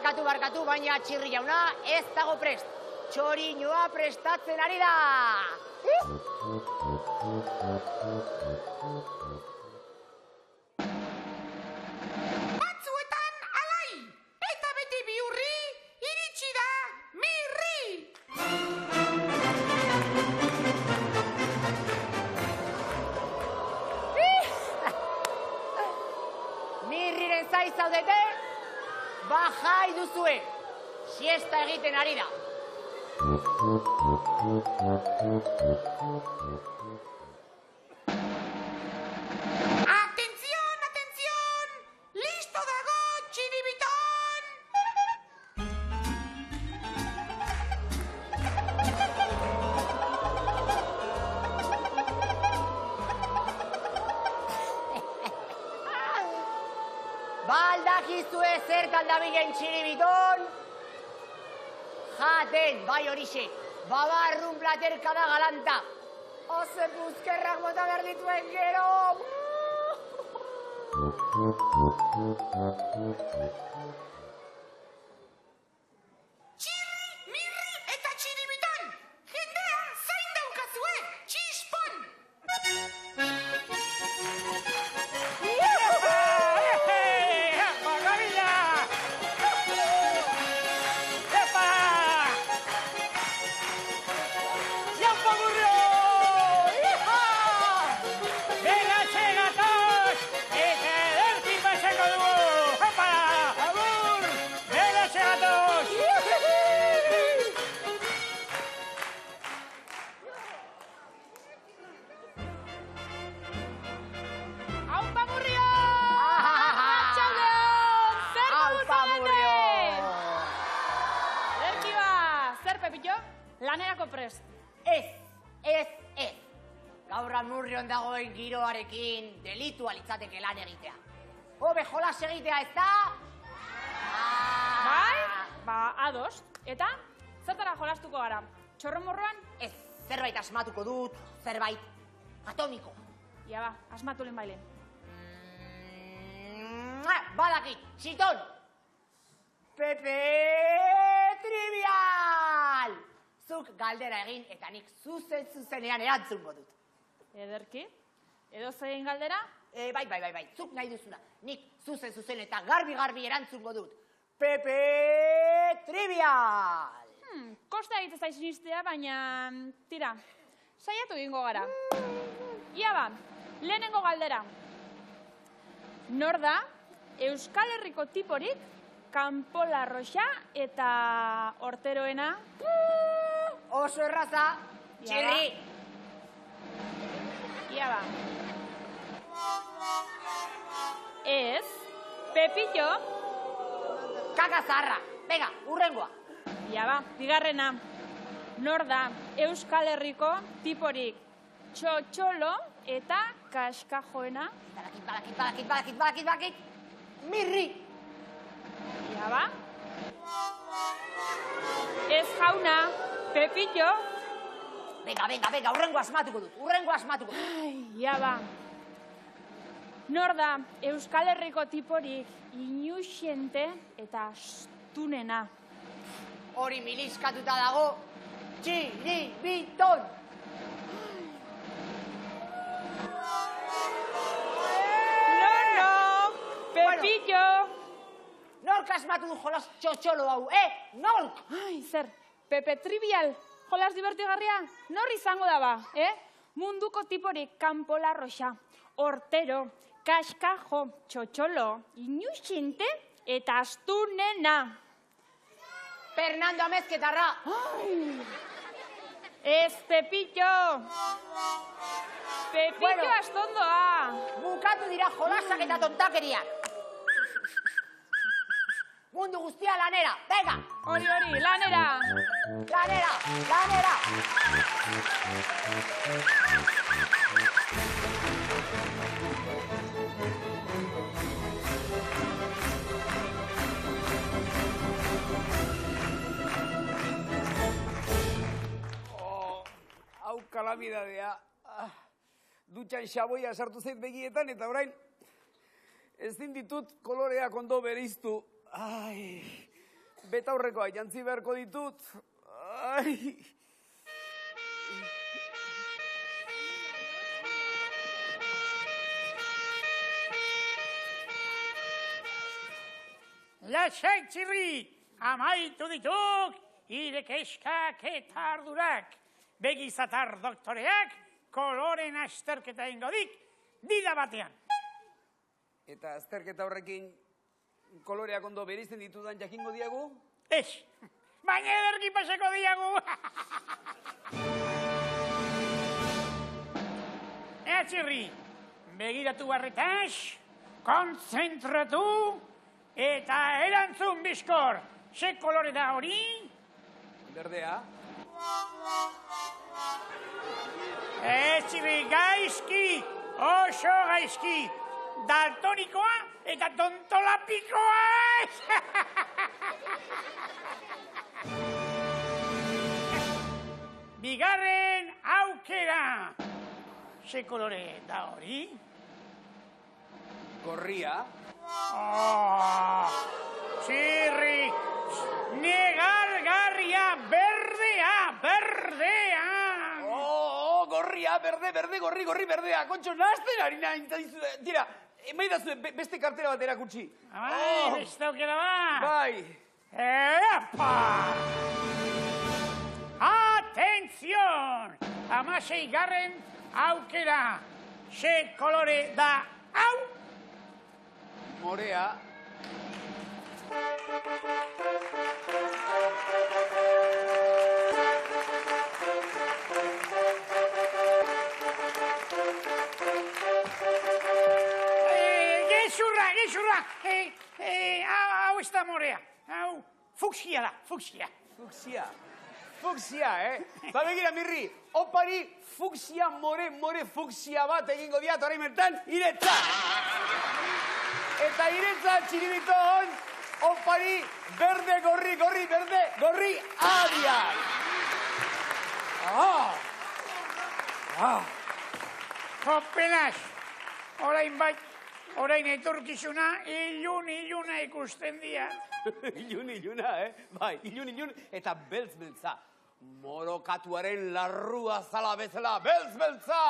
barkatu, baina Txirri jauna ez dago prest. Txoriñoa prestatzen ari da! Batzuetan alai, eta beti bihurri, iritsi da Mirri! Mirriren zai zaudete, bajai duzue, siesta egiten ari da. Atención, atención! Listo dago txiribiton! Baldakizue zertan dabilen Txiribiton? Jaten, bai horixe, babarrun platerka da galanta. Oze puzkerrak bota behar dituen gero! Txirri, Mirri eta txiribiton! Jendea zain daukazue, txispon! Lanerako prest. Ez. Gaur Amurrion dagoen giroarekin delitua litzateke lan egitea. Hobe jolas egitea ez da? Bai? Ba, ados. Eta, zertara jolastuko gara? Txorromorroan? Ez, zerbait asmatuko dut, zerbait atomiko. Ia ba, asmatu lehen bailen. Badakit, txiton! Pepe Trivial! Zuk galdera egin eta nik zuzenean erantzungo dut. Ederki? Edo zein galdera? Bai, zuk nahi duzuna. Nik zuzen eta garbi erantzungo dut. Pepe Trivial! Kosta egitez da sinistea, baina tira, saiatu egingo gara. Ia ba, lehenengo galdera. Nor da Euskal Herriko tiporik kanpola roxa eta horteroena? Oso erraza, Txirri! Ia ba. Ez, Pepillo. Kaka zaharra, venga, urrengoa. Ia ba, bigarrena. Nor da Euskal Herriko tiporik txotxolo eta kaskajoena? Badakit, Mirri! Ia ba. Ez jauna, Pepillo. Venga, urrengo asmatuko dut. Ia ba. Nor da Euskal Herriko tiporik inuxente eta astunena? Hori miliskatuta dago, Txiribiton! No, Pepillo! Nork asmatu du jolas txotxolo hau, Nork! Ai, zer, Pepe Trivial, jolas divertigarria, nor izango daba, Munduko tiporik kanpola roxa, hortero, kaskajo, txotxolo, inuxinte eta astunena. Fernando Amezketarra! Ez, Pepillo! Pepillo astondoa! Bukatu dira jolasak eta tontakeriak! Mundu guztia lanera, venga! Hori, lanera! Lanera! Hau kalamidadea. Dutxan xaboia sartu zait begietan eta orain ezin ditut koloreak ondo bereiztu. betaurrekoa jantzi beharko ditut. Ai... Lasai txirri, amaitu dituk, ire keskak eta ardurak. Begizatar doktoreak, koloren azterketa ingodik, dida batean. Eta azterketa horrekin koloreak ondo bereizten ditudan jakingo diagu? Ez, baina ederki pasako diagu. Ea txirri, begiratu barretaz, kontzentratu, eta erantzun bizkor, ze kolore da hori? Berdea. Ez txirri, gaizki, oso gaizki, daltonikoa eta tontolapikoa. Bigarren aukera, ze kolore da hori? Gorria. Txirri, negargarria, berdea. Gorria, berde, gorri, berdea. Kontxo, nazten ari nahi. Tira, maidazue beste kartera bat erakutsi. Bai, beste aukera bat. Bai. Epa! Atenzion! 16. aukera. Ze kolore da hau? Morea. Gezurra! Hau ez da morea. Hau, fuksia da, fuksia. Fuksia, Ba begira, Mirri, opari fuksia, more fuksia bat egingo diat orain bertan, iretza! Eta iretza txiribiton, opari berde, gorri, adiak! Kopenaz, orain etorkizuna, iluna ikusten dia. Iluna, Bai, ilun, eta beltz-beltza. Morokatuaren larrua zala bezala, beltz-beltza!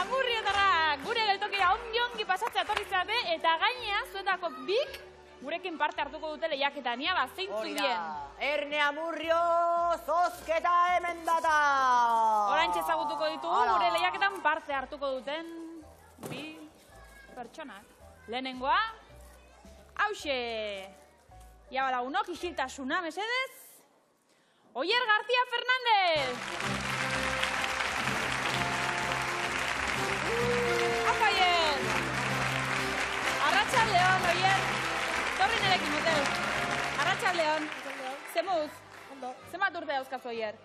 Amurrietarrak, gure geltokira ongi pasatzea etorri zarete, eta gainea zuetako bik gurekin parte hartuko dute lehiaketan, ia zeintzuk dien. Erne Amurrio, zozketa hemen data! Oraintxe ezagutuko ditugu gure lehiaketan parte hartuko duten bi pertsonak. Lehenengoa, hauxe! Ia balagunok, isiltasuna, mesedez? Oier García Fernández! Apa, Oier! Arratxaldeon, Oier! Torri nerekin, motel. Arratxaldeon. Zemuz? Zenbat urte dauzkazu, Oier?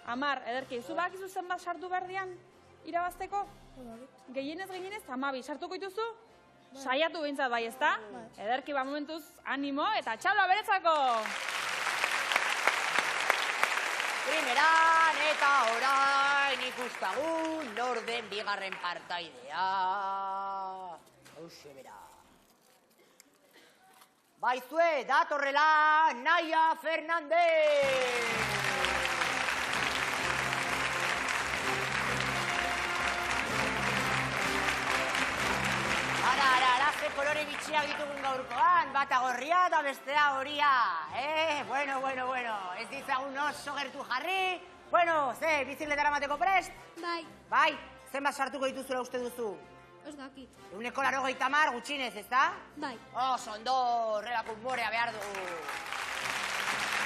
10, ederki. Zu bakizu zenbat sartu behar dian irabazteko? Gehienez, 12 sartuko dituzu? Saiatu bintzat bai, ezta? Ederki, momentuz, animo eta txaloa beretzako! Primeran eta orain ikustagun norden bigarren partaidea. Hauxe bera. Baizue, datorrela Naia Fernández! Ara, ze kolore bitxiak ditugun gaurkoan, bata gorria eta bestea horia. Bueno, ez ditzagun oso gertu jarri. Bueno, ze, bizikletara mateko prest? Bai, Bai, zenbat sartuko dituzula uste duzu? ez dakit. 180 gutxinez, ezta? Bai. Ondo, horrelako umorea behar dugu.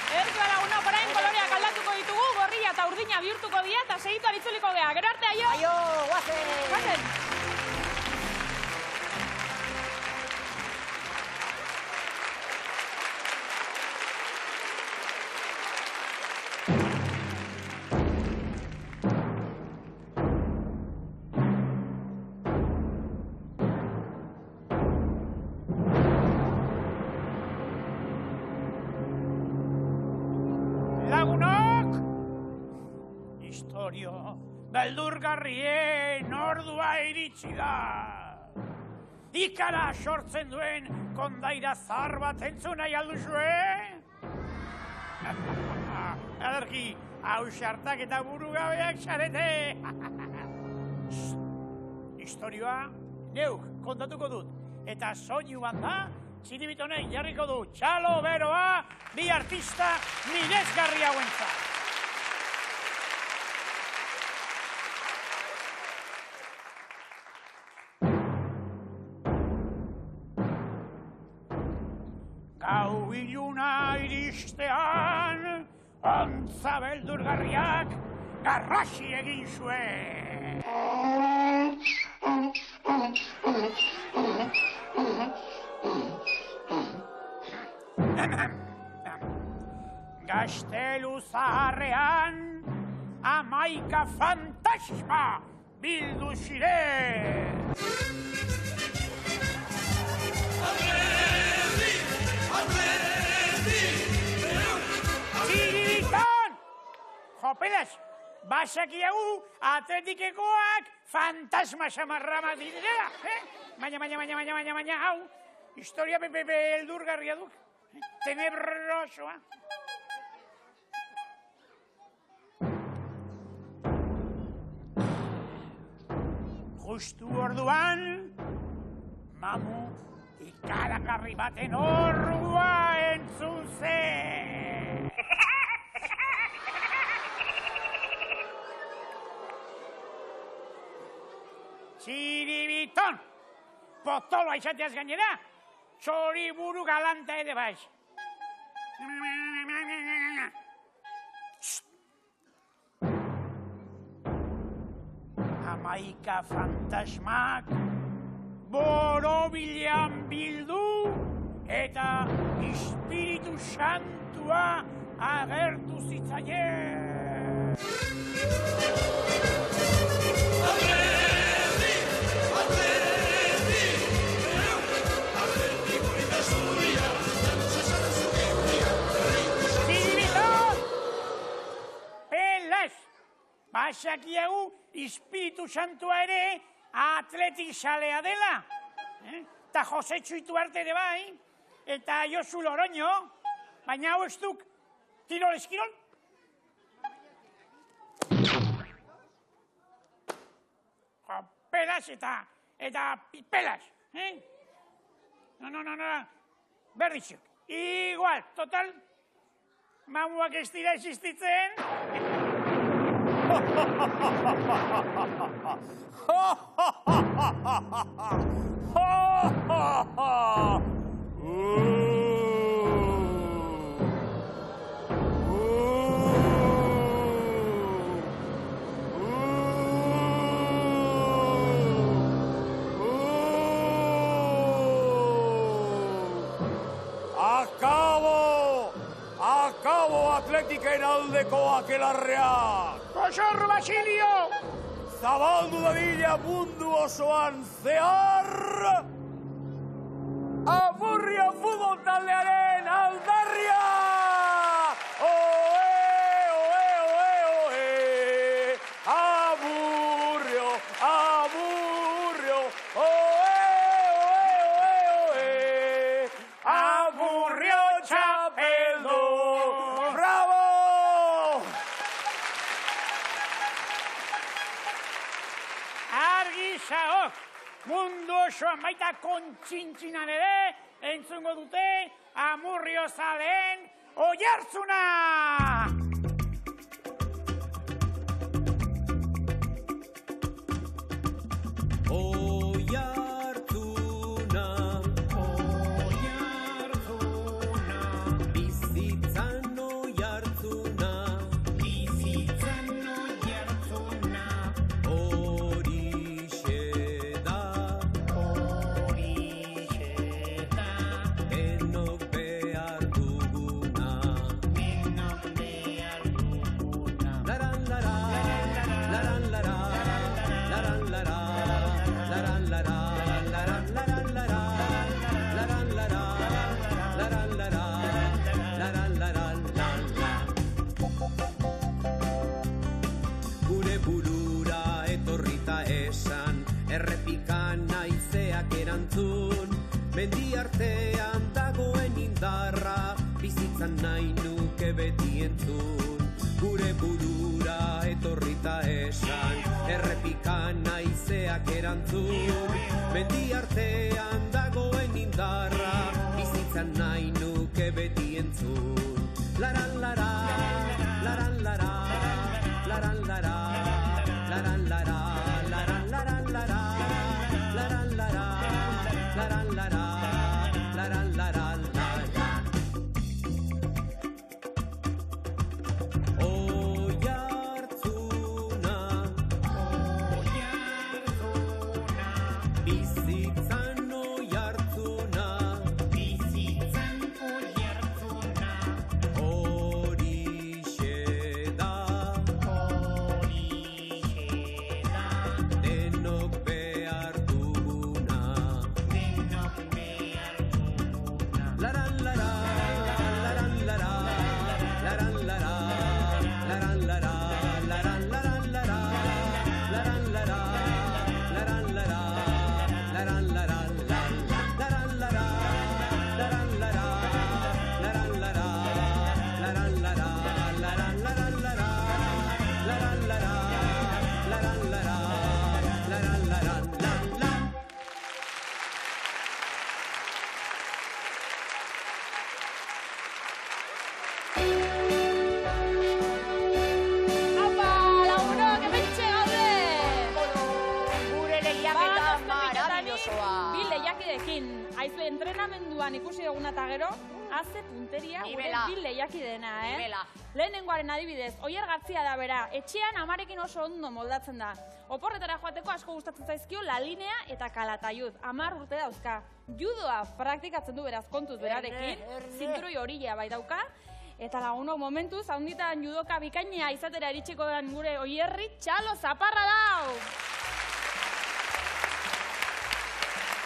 Ederki balagunok, orain koloreak aldatuko ditugu, gorria eta urdina bihurtuko dira eta segitu aritzuliko gea. Gero arte, aio! Aio, guazen! Guazen! Lagunok! Historio beldurgarrien ordua iritsi da. Ikara sortzen duen kondaira zahar bat entzun nahi alduzue? Ederki, hau xartak eta burugabeak xarete. Historioa neuk kontatuko dut. Eta soinu banda, txiribitonek jarriko du txalo beroa bi artista miresgarri hauentzat. Gau iluna iristean, ontza beldurgarriak garrasi egin zuen. Gaztelu zaharrean, 11 fantasma bildu ziren. Txiribiton! Jopedas, basakiagu atletikekoak fantasma samarrama direla, Baina, hau, historia beldurgarria duk, tenebrosoa. Justu orduan, mamu ikaragarri baten orrua entzun zen. Txiribiton! Potoloa izateaz gainera, txori buru galanta ere bai. 11 fantasmak borobilean bildu eta Espiritu Santua agertu zitzaien. Basakiagu Espiritu Santua ere atletik salea dela. Eta Jose Txuitu arte ere bai, eta Josu Loroño, baina hau ez duk tirol eskirol. pelas eta pelas. No, berditxuk. Igual, total, mamuak ez dira existitzen. Akabo Atletiken aldeko akelarreak! Koxor, Basilio! Zabaldu dadila mundu osoan zehar! Amurrio futbol taldearen aldarria! Oe, oe, oe, oe! Amurrio, amurrio! Oe, oe, oe, oe! Amurrio txapeldu! Bravo! Argizaok! Mundu osoan baita kontxintxinan ere, entzungo dute Amurrio zaleen oihartzuna! Oihartzuna, oihartzuna, bizitzan oihartzuna, bizitzan oihartzuna, horixe da, denok behar duguna, laran lara, laran lara, laran lara, laran lara, laran laran lara, laran lara, laran lara, laran laran la. Gure burura etorrita esan, errepikan naizeak erantzun, mendi artean dagoen indarra, bizitzan nahi nuke beti entzun. Gure burura etorrita esan, errepikan naizeak erantzun, mendi artean dagoen indarra, bizitzan nahi nuke beti entzun. Laran lara, laran lara, laran lara, laran lara, laran laran lara, laran lara, laran lara, laran lara, oihartzuna, bizitzan oihartzuna, horixe da, denok behar duguna, laran lara, laran lara, laran lara, laran lara, laran laran lara, laran lara, laran lara, laran lara, laran lara, laran lara, laran lara, laran lara, laran laran lara, laran lara, laran lara, laran laran la. Apa, lagunok, hementxe gaude! Gure lehiaketa Bagatoz maravillosoa. bi lehiakidekin. Aizue, entrenamenduan ikusi duguna eta gero, haze punteria gure Nibela. bi lehiakidena, Nibela. Lehenengoaren adibidez, Oier Gartzia da bera, etxean amarekin oso ondo moldatzen da. Oporretara joateko asko gustatzen zaizkio La Linea eta Calatayud. 10 urte dauzka. Judoa praktikatzen du beraz kontuz berarekin, Erne. zinturoi horia bai dauka. Eta lagunok momentuz, haunditan judoka bikainea izatera iritsiko den gure Oierri Txalo Zaparra dau!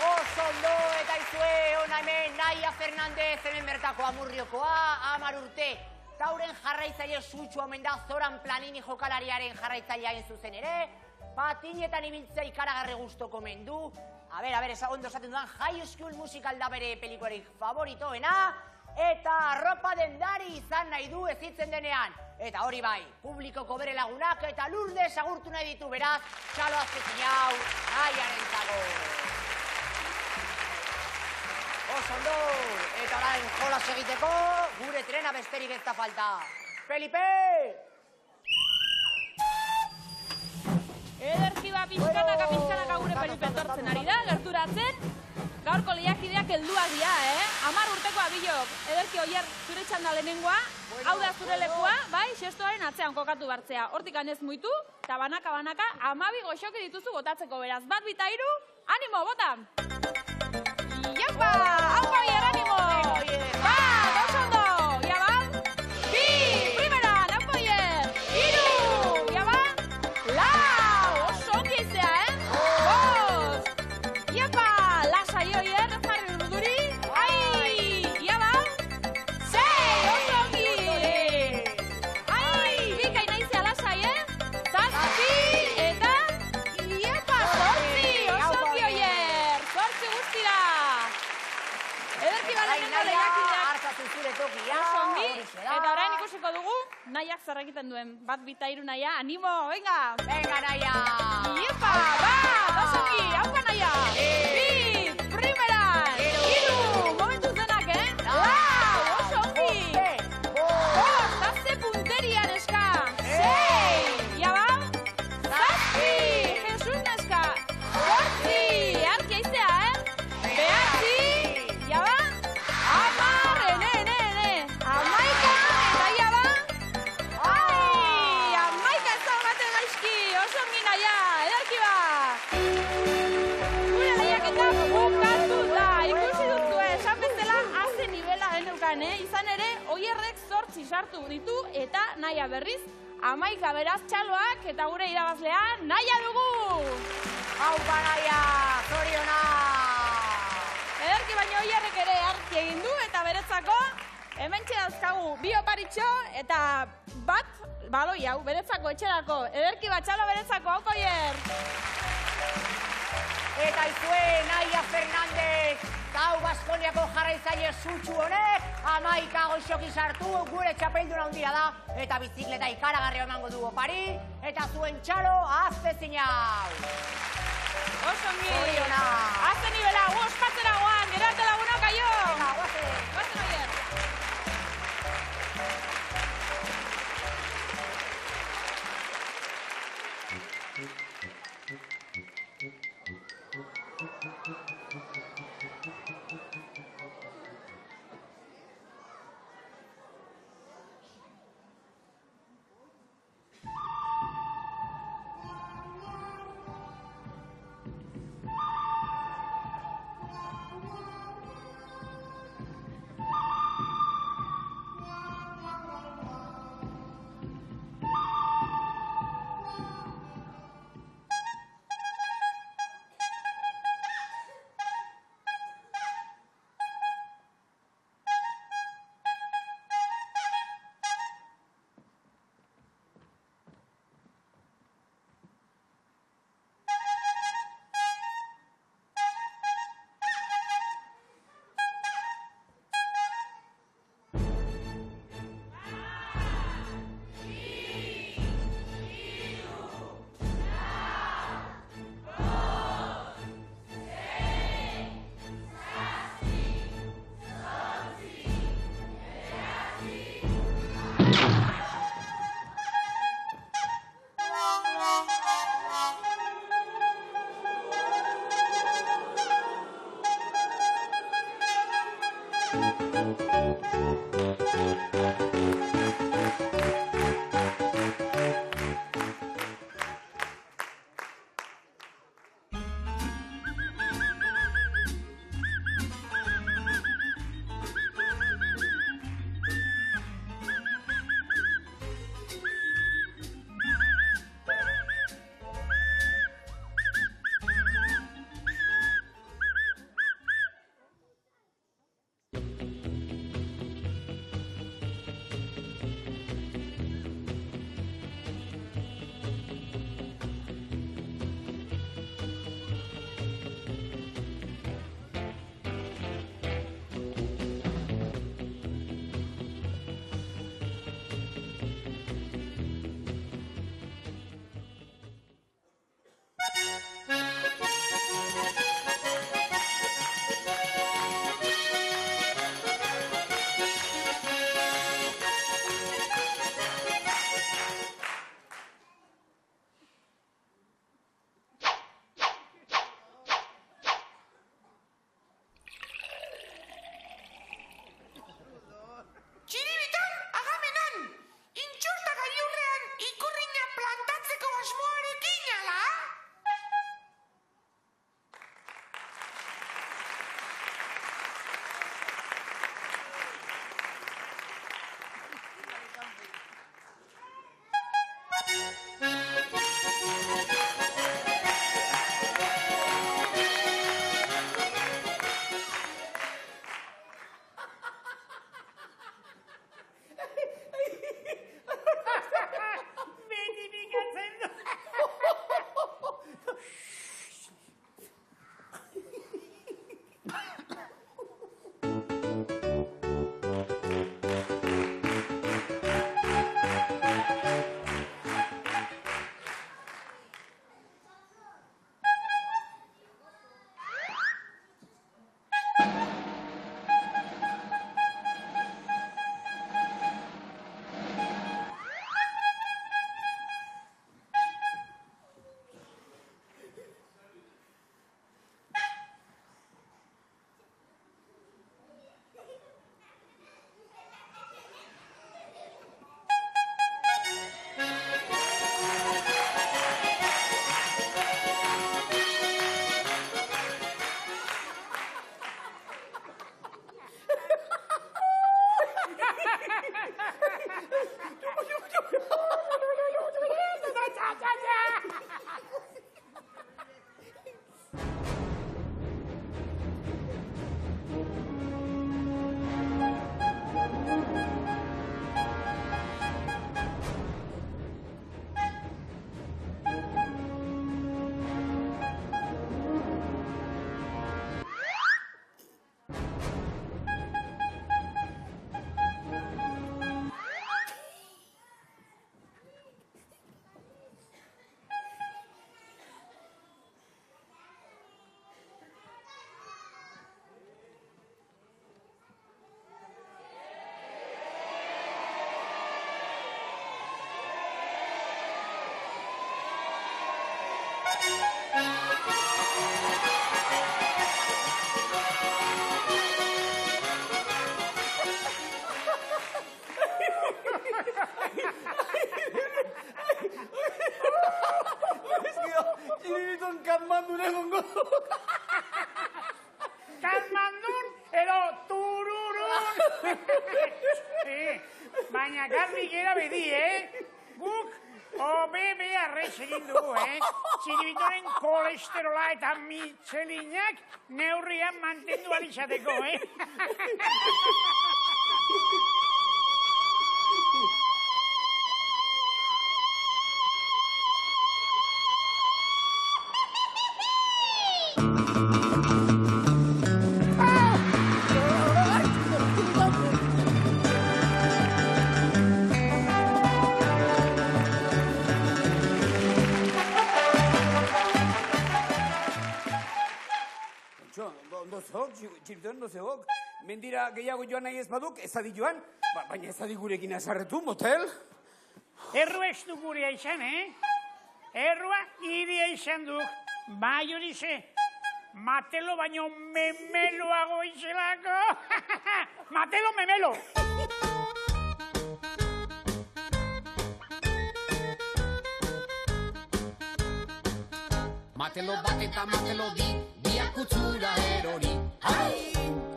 Oso ondo eta izue ona hemen Naia Fernandez hemen bertako Amurriokoa, 10 urte. Tauren jarraitzaile sutsu omen da Zoran Planini jokalariaren jarraitzailea hain zuzen ere. Patinetan ibiltzea ikaragarri gustoko omen du. A ber, ondo esaten dudan High School Musical da bere pelikuarik favoritoena. eta arropa dendari izan nahi du ezitzen denean. Eta hori bai, publikoko bere lagunak eta Lourdes agurtu nahi ditu, beraz, txalo azkezin hau, Naiarentzako. Oso ondo, eta orain jolas egiteko, gure trena besterik ez da falta. Felipe! Ederki pizkanaka gure Felipe etortzen ari da, gerturatzen. Gaurko lehiakideak helduak dira, 10 urteko abilok. Ederki Oier, zure txanda lehenengoa, hau da zure lekua, bai, xestoaren atzean kokatu bartzea. Hortik anez muitu, eta banaka, 12 goxoki dituzu botatzeko beraz. 1, 2, 3, animo, bota! Iapa! Haupa Oier, animo! Bat, oso ondo! Ia ba? 2, primeran, haupa Oier! 3, ia ba? 4, oso ongi izea, 5! Iapa! Lasai Oier, ez jarri urduri! Ai! Ia ba? 6, oso ongi! Ai! Bikaina izea lasai, 7, eta... Iapa! 8, oso ongi Oier! 8 guztira! Ederki balenengo lehiakideak. Hartzatzen zure tokia. Oso ongi, eta orain ikusiko dugu Naiak zer egiten duen. 1, 2, 3, Naia, animo, venga! Venga, Naia! Iepa, bat, oso ongi, haupa Naia! 2, primeran! 3, momentuz denak, 4, oso ongi! 5, azte punteria, neska! 6, ia ba? 7, Jesus, neska! 8, arkia iztea, 9, ia ba? 10, Amaika, eta ia ba? Ai, Amaika ez da baten gaizki, oso ongi Naia, ederki ba! Gure lehiaketa bukatu da, ikusi duzue, esan bezala haze nivela geneukan, izan ere, Oierrek 8 sartu ditu, eta Naia berriz, Amaika beraz txaloak, eta gure irabazlea Naia dugu! Haupa Naia, zoriona! Ederki baino Oierrek ere hartzi egin du, eta beretzako, hementxe dauzkagu 2 oparitxo, eta bat, baloi hau, beretzako etxerako, ederki bat txalo beretzako, hauko Oier! Eta izue Naia Fernandez, Gau Baskoniako jarraitzaile sutsu honek, 11 goxoki sartu, gure txapelduna handia da, eta bizikleta ikaragarria emango du opari, eta zuen txalo aztezin hau. Oso ongi! Zoriona! Azte nivela, gu ospatzera goan, gero arte lagunok, aio! Venga, guazen! Guazen Oier! Txiribiton Katmandun egongo. Katmandun edo tururun. Baina garbi gera bedi, Guk hobe beharrez egin dugu, Txiribitoren kolesterola eta mitxelinak neurrian mantendu alizateko, Txiribitoren dozegok, mendira gehiago joan nahi ez baduk, ez adi joan, baina ez adi gurekin azarretu, motel? Errua ez du gurea izan, Errua iria izan duk, bai hori ze, matelo baino memeloago izelako. Matelo memelo! Matelo bat eta matelo bi, biak utzura erori.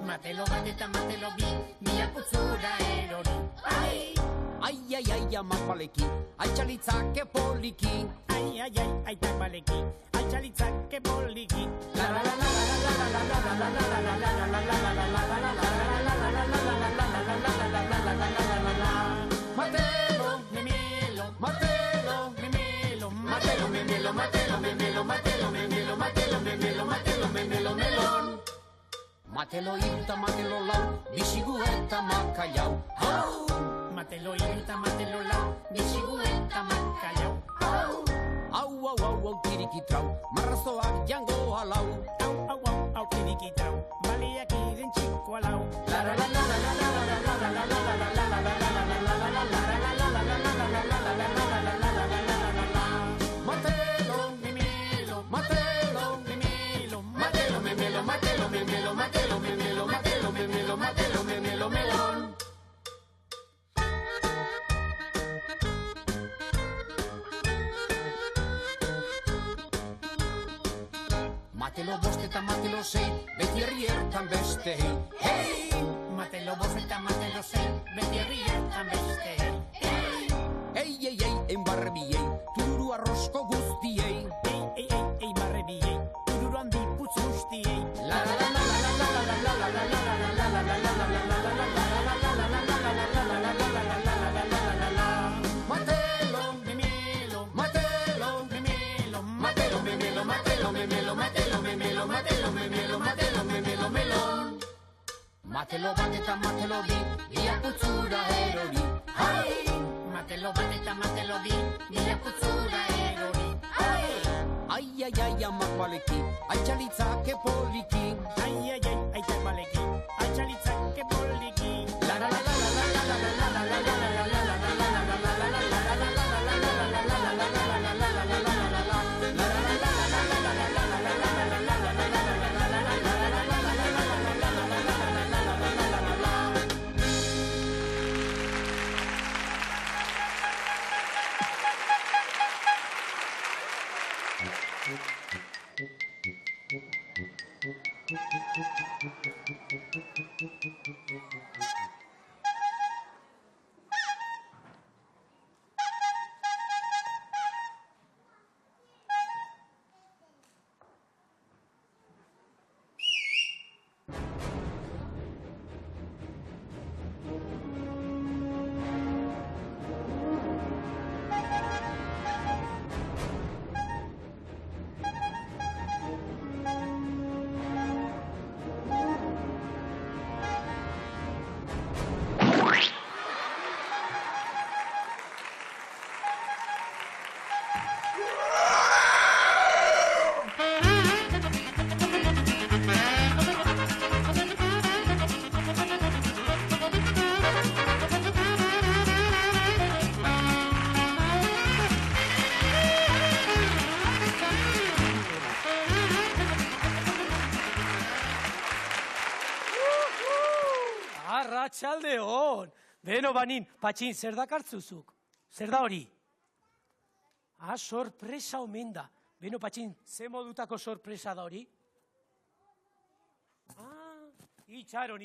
Matelo bat eta matelo bi, biak utzura erori. Ai, amak baleki, altxalitzake poliki. Ai, aitak baleki, altxalitzake poliki. Matelo, memelo, matelo, memelo, matelo, memelo, matelo, memelo, matelo, memelo, matelo, memelo, matelo, memelo, melon. Matelo irta, matelo lau, bizigu eta makaiau. Matelo irta, matelo lau, bizigu eta makaiau. Au, tirikitrau, marrazoak jango alau. Au, tirikitrau, baliak iren txiko alau. Matelo bost eta matelo sei, beti herrietan beste. Matelo bost eta matelo sei, beti herrietan beste. Ei, enbarrebiei, tururu arrosko guztiei. Ei, barrebiei, tururu handi putz guztiei. Matelo, memelo, matelo, memelo, matelo, memelo, matelo, memelo, matelo, memelo, matelo, memelo, matelo, memelo, melon. Matelo bat eta matelo bi, biak utzura erori. Matelo bat eta matelo bi, biak utzura erori. Ai, amak baleki, altxalitzake poliki. Ai, aitak baleki, altxalitzake poliki. Arratsaldeon. Beno banin, Patxin, zer dakartzuzuk? Zer da hori? Sorpresa omen da. Beno, Patxin, ze modutako sorpresa da hori? Itxaron,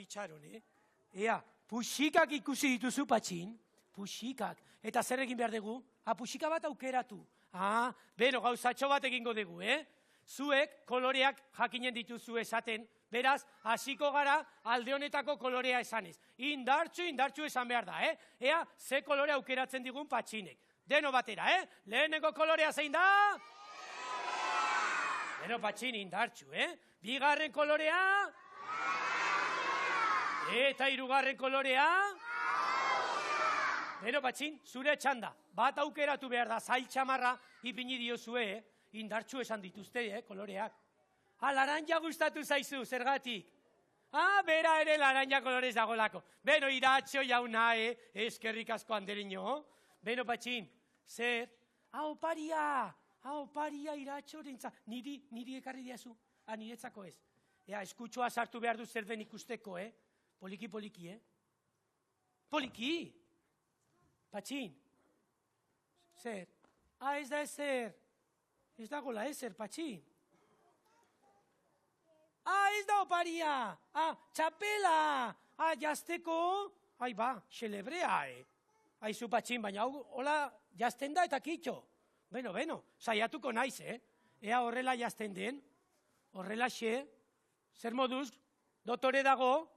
Ea, puxikak ikusi dituzu, Patxin? Puxikak. Eta zer egin behar dugu? Puxika bat aukeratu. Beno, gauzatxo bat egingo dugu, Zuek koloreak jakinen dituzu esaten, beraz, hasiko gara alde honetako kolorea esanez. Indartxu esan behar da, Ea, ze kolore aukeratzen digun Patxinek. Deno batera, Lehenengo kolorea zein da? Beno, Patxin, indartxu, Bigarren kolorea? Eta hirugarren kolorea? Beno, Patxin, zure txanda. Bat aukeratu behar da, zail txamarra ipini diozue, indartxu esan dituzte, koloreak. Laranja gustatu zaizu, zergatik? Bera ere laranja kolorez dagolako. Beno, Iratxo jauna, eskerrik asko anderino. Beno, Patxin, zer? Oparia Iratxo rentza. Niri ekarri diazu? Niretzako ez. Eskutxoa sartu behar du zer den ikusteko, Poliki, Poliki? Patxin? Zer? Ez da ezer. Ez dagoela ezer, Patxin. Ez da oparia. Txapela. Jazteko. Xelebrea, Aizu, Patxin, baina hola jazten da eta kitxo. Beno, saiatuko naiz, Ea horrela jazten den. Horrela xe. Zer moduz? Dotore dago?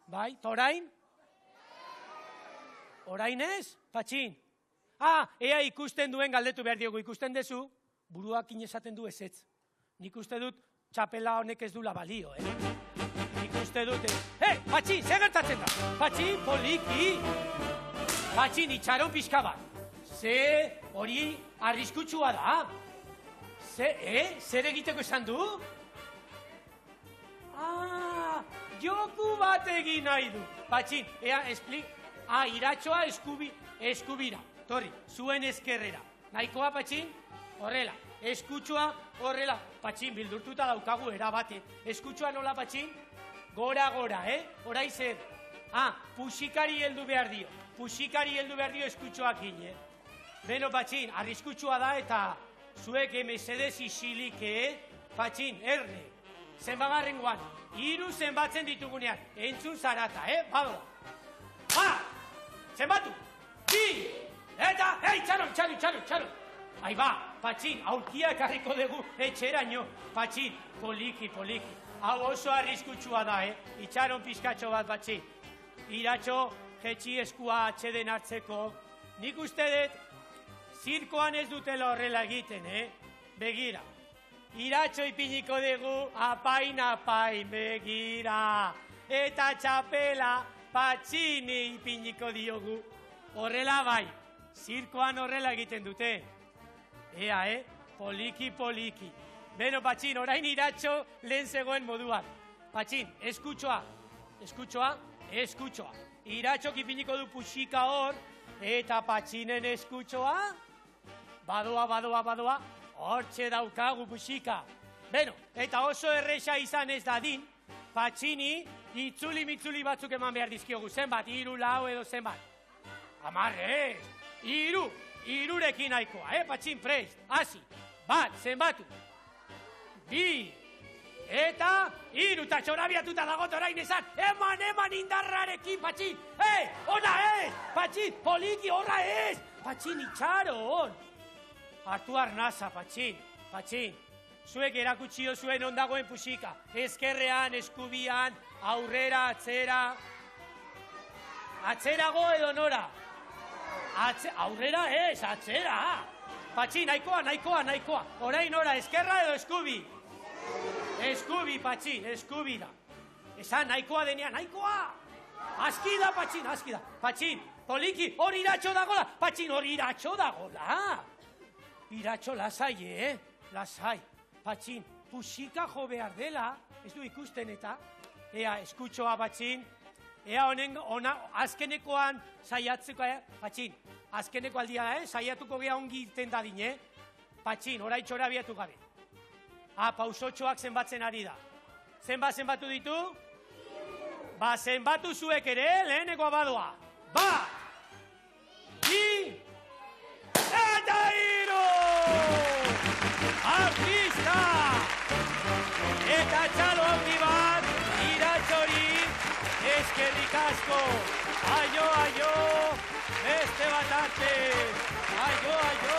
Bai, torain? Orain ez, Patxin? Ea ikusten duen galdetu behar diogu, ikusten dezu, buruak inesaten du ezetz. Nik uste dut txapela honek ez dula balio, Nik uste dut Patxin, zer gertatzen da? Patxin, poliki! Patxin, itxaron pixka bat. Ze hori arriskutsua da? Zer egiteko esan du? Joku bat egin nahi du. Patxin, ea, esplik. Iratxoa eskubira. Torri, zuen eskerrera. Nahikoa, Patxin? Horrela. Eskutxoa, horrela. Patxin, bildurtuta daukagu erabate. Eskutxoa nola, Patxin? Gora, Horai zer. Puxikari heldu behar dio. Eskutxoak gine. Beno, Patxin, arriskutsua da eta zuek mesedez isilik, Patxin, erne. Zenbagarrengoan, 3 zenbatzen ditugunean, entzun zarata, Badoa. Zenbatu! 2! Eta, txaron! Patxin, aurkia ekarriko dugu etxeraino. Patxin, poliki. Hau oso arriskutsua da, Itxaron pizkatxo bat, Patxin. Iratxo, jetxi eskua atxeden hartzeko. Nik uste dut, zirkoan ez dutela horrela egiten, Begira. Iratxo ipiniko dugu, apain, begira. Eta txapela, Patxini ipiniko diogu. Horrela bai, zirkoan horrela egiten dute. Ea, poliki. Beno, Patxin, orain Iratxo lehen zegoen moduan. Patxin, eskutxoa. Iratxok ipiniko du puxika hor, eta Patxinen eskutxoa. Badoa. Hortxe daukagu puxika. Beno, eta oso erresa izan ez dadin, Patxini itzuli-mitzuli batzuk eman behar dizkiogu. Zenbat, 3, 4 edo zenbat. 10 ez. 3. 3rekin nahikoa, Patxin, prest. Hasi. 1, zenbatu. 2. Eta 3. Eta txorabiatuta dagot orain esan. Eman indarrarekin, Patxin. Ona ez. Patxin, poliki, horra ez. Patxin, itxaron. Hartu arnaza, Patxin. Zuek erakutsio zuen ondagoen puxika. Ezkerrean, eskubian, aurrera, atzera. Atzerago edo nora? Aurrera ez, atzera. Patxin, nahikoa. Orain nora, ezkerra edo eskubi? Eskubi, Patxin, eskubi da. Esan, nahikoa denean, nahikoa. Aski da, Patxin. Patxin, poliki, hori Iratxo dagola. Patxin, hori Iratxo dagola. Iratxo, lasai, lasai. Patxin, puxika jo behar dela, ez du ikusten eta. Ea, eskutxoa, Patxin. Ea, azkenekoan saiatzeko, Patxin. Azkeneko aldia, saiatuko gea ongi irten dadin, Patxin, orai txorabiatu gabe. Pausotxoak zenbatzen ari da. Zenbatu ditu? Ba, zenbatu zuek ere, leheneko abadoa. Bat, bi, eta hiru! Artista! Eta txalo handi bat, iratxori, eskerrik asko. Aio, aio, beste bat arte. Aio, aio.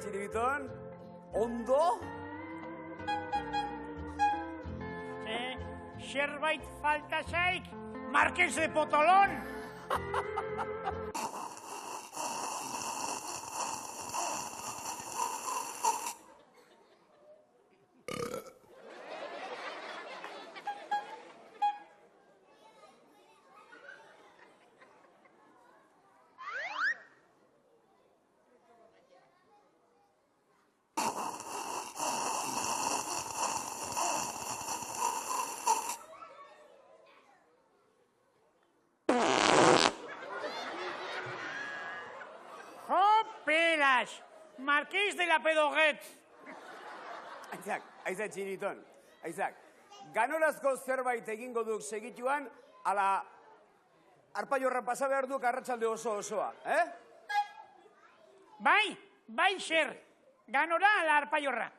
Txiribiton, ondo? Zerbait falta zaik, Marqués de Potolón. Marqués de la Pedoguet. Aizak, Txiribiton, aizak. Ganorazko zerbait egingo duk segituan, ala arpaiorra pasa behar duk arratsalde osoa, eh? Bai, xer. Ganora ala arpaiorra.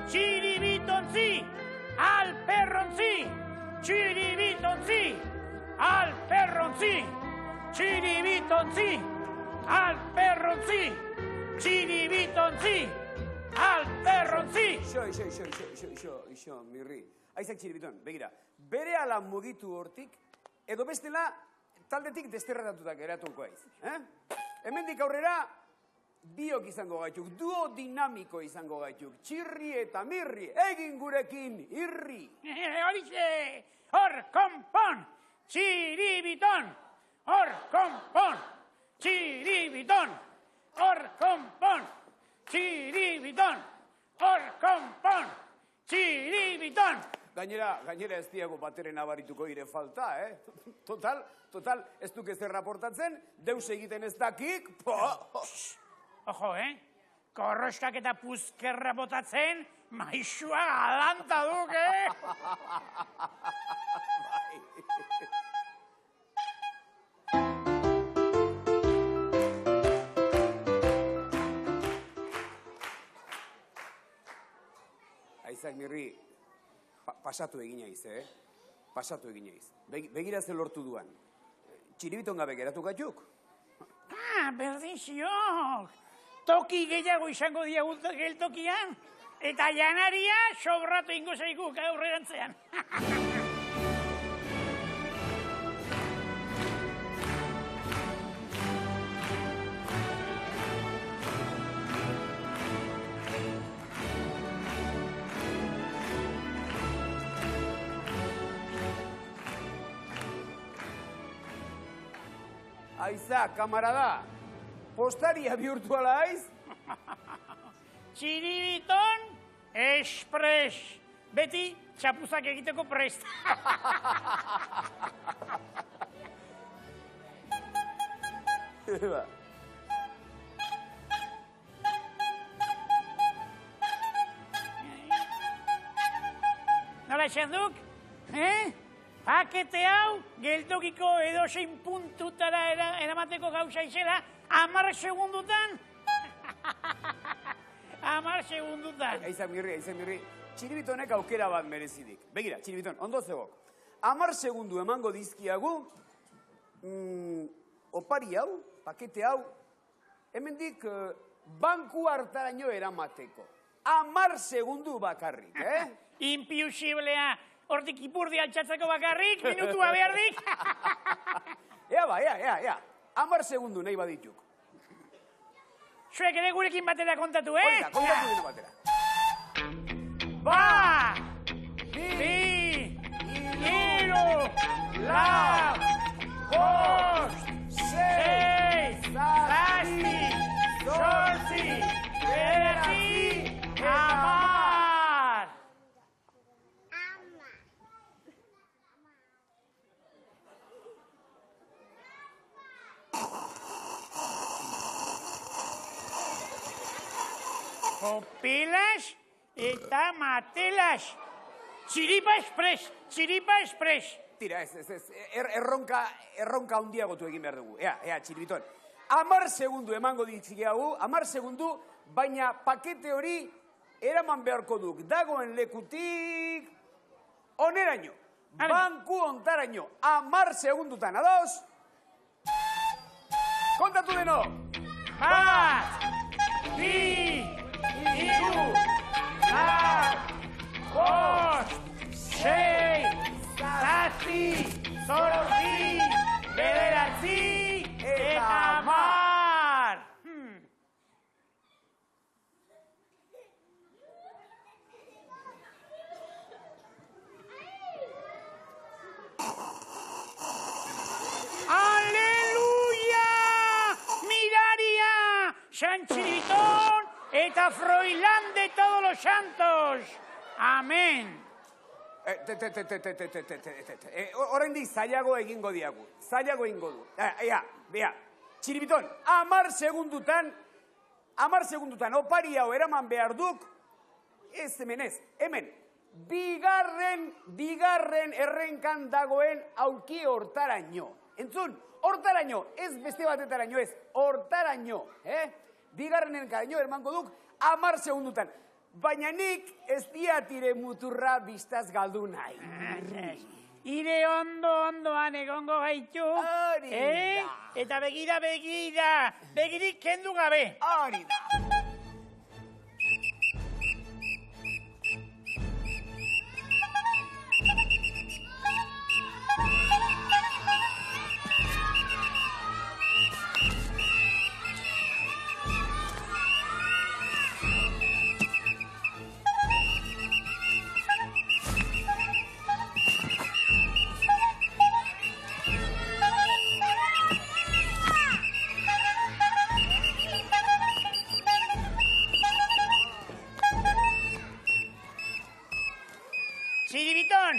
Txiribitontzi, al perrontzi. Txiribitontzi, al perrontzi, txiribitontzi, al perrontzi, txiribitontzi, al perrontzi. Ixo, mirri. Aizak, Txiribiton, begira, bere ala mugitu hortik, edo bestela taldetik desterratatutak eratuko aiz. Hemendik aurrera, biok izango gaituk, duodinamiko izango gaituk, txirri eta mirri, egin gurekin, irri. Horixe, hor konpon, txiribiton, hor konpon, txiribiton, hor konpon, txiribiton, hor konpon, txiribiton. Gainera ez diago bateren abarituko ire falta, Total, ez duk ezer raportatzen, deus egiten ez dakik, Ojo, korroskak eta puzkerra botatzen, maixua galanta duk, Aizak, mirri, pasatu egin aiz, Pasatu egin aiz. Begira ze lortu duan. Txiribiton gabe geratu gatuk? Berdin ziok. Toki gehiago izango diagut geltokian, eta janaria sobratu ingo zaiguk aurrerantzean. Aiza, kamarada, postaria bihurtu ala aiz? Txiribiton, espres. Beti, txapuzak egiteko prest. Nola esan duk? Pakete hau, geltokiko edozein puntutara eramateko gauza izela, 10 segundutan. 10 segundutan. Aizak mirri, Txiribitonek aukera bat merezidik. Begira, Txiribiton, ondo zegok. 10 segundu emango dizkiagu, opari hau, pakete hau, hemendik banku hartaraino eramateko. 10 segundu bakarrik, Impiusiblea. hortik ipurdi altxatzeko bakarrik, minutua behardik. Ea ba, ea. 10 segundu nahi badituk. Zuek ere gurekin batera kontatu, Hori da, kontatu dino batera. Ba! Bi! Hiru! Lau! Bost! Sei! Zazpi! Zortzi! Bederatzi! Hamar! Kopelas eta matelas. Txiripa espres. Tira, ez. Erronka handiagotu egin behar dugu. Ea, Txiribiton. 10 segundu emango ditzigeagu, 10 segundu, baina pakete hori eraman beharko duk. Dagoen lekutik oneraino. Banku ontaraino. 10 segundutan, ados? Kontatu deno! Bat! Bi! Hiru! Lau! Bost! Sei! Zazpi! Zortzi! Bederatzi! Eta hamar! Aleluia! Miraria! San Txiribiton eta Froilán de todos los santos! Amen! Oraindik zailago egingo diagu. Zailago egingo du. Bea, Txiribiton, 10 segundutan opari hau eraman behar duk, hemen, bigarren errenkan dagoen aulki hortaraino. Entzun, hortaraino, ez beste batetaraino ez, hortaraino. Bigarren errenkaraino eramango duk, 10 segundutan. Baina nik ez diatire muturra biztaz galdu nahi. Ire ondoan egongo gaitu. Hori da. Eta begira. Begirik kendu gabe. Hori da. Txiribiton,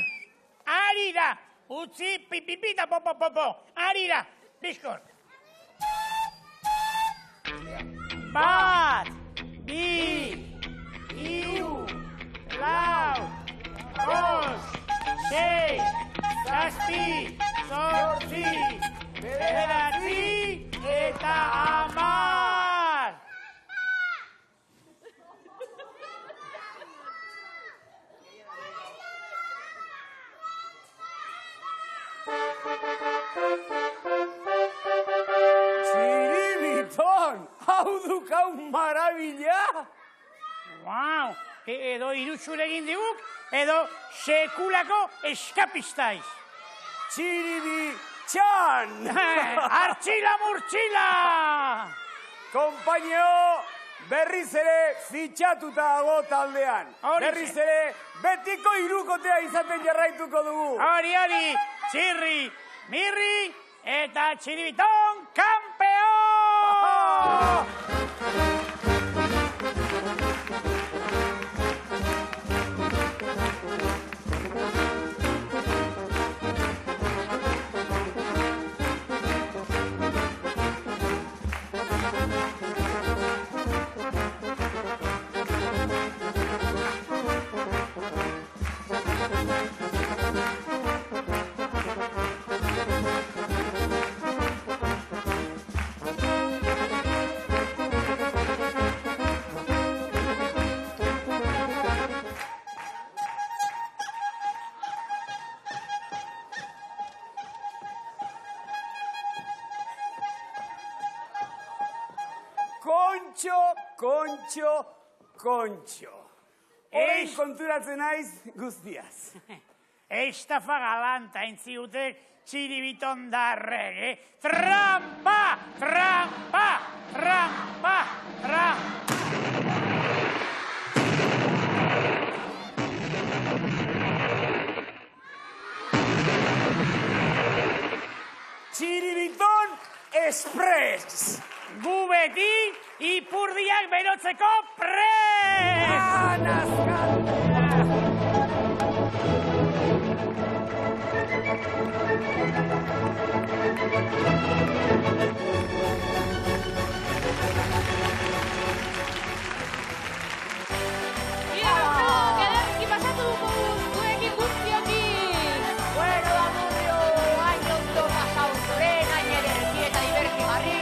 ari da, utzi pipipita popo, ari da, bizkor. Bat, bi, hiru, lau, bost, sei, zazpi, zortzi, bederatzi eta hamar. Txiribiton, hau dukau marabila! Wow, edo iruzur egin diguk, edo sekulako eskapistaiz. Txiribitxan! Artxila murtxila! Kompainio, berriz ere fitxatuta dago taldean. Berriz ere betiko hirukotea izaten jarraituko dugu. Hori, txirri, mirri eta Txiribiton kampeon! Kontxo. Horein konturatzen naiz guztiaz. estafa galanta entziutek txiribiton darrege. Trampa, trampa, trampa, trampa. Txiribiton Express! Gu beti ipurdiak berotzeko prest! Ia, ederki pasatu zuekin guztiokin. Bueno, Amurrio, hain ondo pasau zoren, hain ederki eta divertigarri,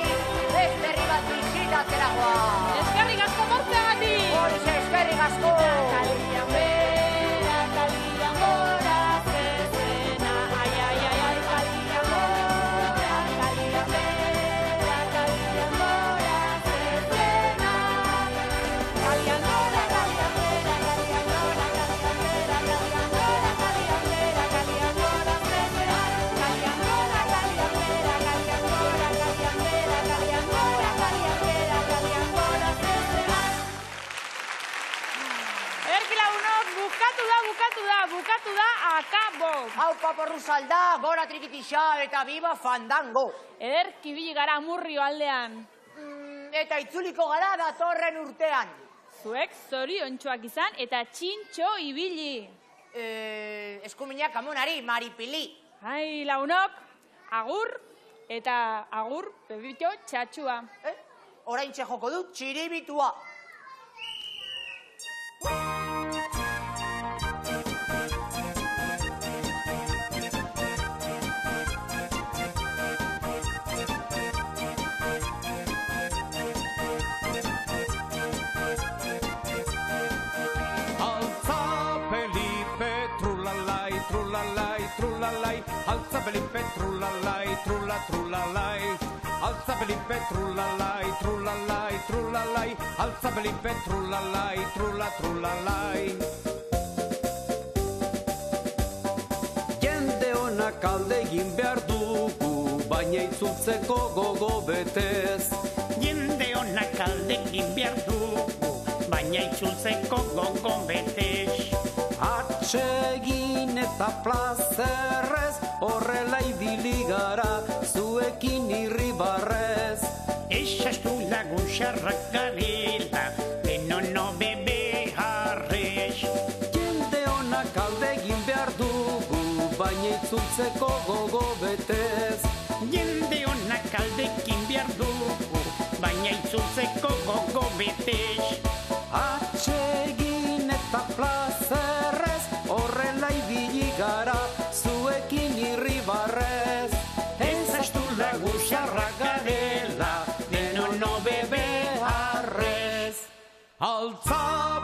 beste herri bat bisitatzeragoa. Eskerrik asko mortzeagatik. Horixe, eskerrik asko. Kalian bera, kalian gora, zezena. Ai, ai, ai, ai, kalian gora, kalian bera, kalian gora, zezena. Kalian gora, kalian bera, kalian gora, kalian bera, kalian gora, kalian bera, kalian gora, zezena. Kalian gora, kalian bera, kalian gora, kalian bera, kalian gora, kalian bera, kalian gora, zezena. Ederki lagunok, bukatu da, akabo. Hau paporru salda, gora trikitixa eta biba fandango. Ederki bili gara Amurrio aldean. Eta itzuliko gara datorren urtean. Zuek zoriontsuak izan eta txintxo ibili. Eskuminak amonari, maripili. Ai, lagunok, agur eta agur bebito txatxua. Oraintxe joko dut txiribitua. Alza Felipe, trulalai, trulla, trulalai. Alza Felipe, trulalai, trulalai, trulalai. Alza Felipe, trulalai, trulla, trulalai. Jende honak alde egin behar dugu, baina itzultzeko gogo betez. Jende honak alde egin behar dugu, baina itzultzeko gogo betez. Atsegin eta plazerrez, horrela ibili gara, zuekin irribarrez. Ezastu lagun xarrak garela, denono bebe harrez. Jende honak alde egin behar dugu, baina itzultzeko gogo betez. Jende honak alde egin behar dugu, baina itzultzeko gogo betez. Atsegin eta plazerrez, horrela ibili gara, zuekin irribarrez. Ezastu lagun xarrak garela, denono bebe harrez. Alza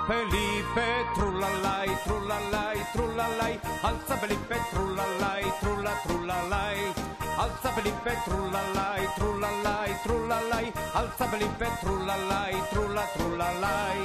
Felipe, trulalai, trulalai, trulalai. Alza Felipe, trulalai, trulla, trulalai. Alza Felipe, trulalai, trulalai, trulalai. Alza Felipe, trulalai, trulla, trulalai.